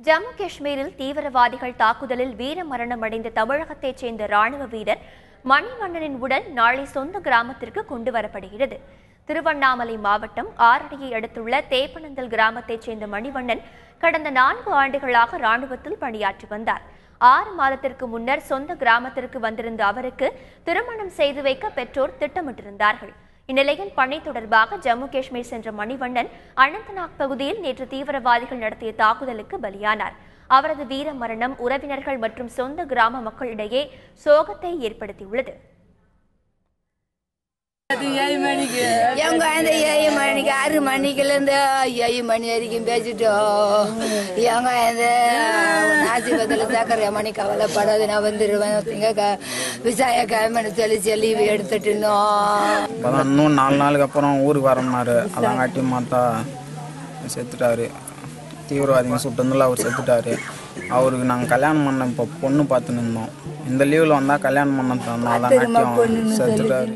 ஜம்மு காஷ்மீரில் தீவிரவாதிகள் தாக்குதலில் வீரமரணம் அடைந்த தமிழகத்தைச் சேர்ந்த ராணுவ வீரர் மணிவண்ணனின் உடல் நாளை சொந்த கிராமத்திற்கு கொண்டு வரப்படுகிறது. திருவண்ணாமலை மாவட்டம் ஆரடியை அடுத்துள்ள தேப்பனந்தல் கிராமத்தைச் சேர்ந்த மணிவண்ணன் கடந்த 4 ஆண்டுகளாக ராணுவத்தில் பணியாற்றி வந்தார். 6 மாதத்திற்கு முன்னர் சொந்த கிராமத்திற்கு வந்திருந்த அவருக்கு திருமணம் செய்து வைக்க பெற்றோர் திட்டமிட்டிருந்தார்கள். இந்நிலையில் பணி தொடர்பாக ஜம்மு காஷ்மீர் சென்ற மணிவண்ணன் அனந்தநாக் பகுதியில் நேற்று தீவிரவாதிகள் நடத்திய தாக்குதலுக்கு பலியானார். அவரது வீர மரணம் உறவினர்கள் மற்றும் சொந்த கிராம மக்களிடையே சோகத்தை ஏற்படுத்தியுள்ளது. எங்க 7 மணிக்கு 6 மணிக்குலேருந்து 7 மணி வரைக்கும் பேசிட்டோம். எங்க ஆசிபத்தில் சேர்க்கிற மணி கவலைப்படாது, நான் வந்துடுவேன். விவசாய கிழமை சொல்லி எடுத்துட்டு இருந்தோம். இன்னும் 4 நாளுக்கு அப்புறம் ஊருக்கு வரமாரு. அதங்காட்டி மாத்தா செத்துட்டாரு. தீவிரவாதிங்க சுட்டதில் அவர் செத்துட்டாரு. அவருக்கு நாங்கள் கல்யாணம் பண்ண இப்போ பொண்ணு பார்த்துன்னு இருந்தோம். இந்த லீவில் வந்தால் கல்யாணம் பண்ண தந்தோம். அதங்காட்டியும் செத்துட்டாரு.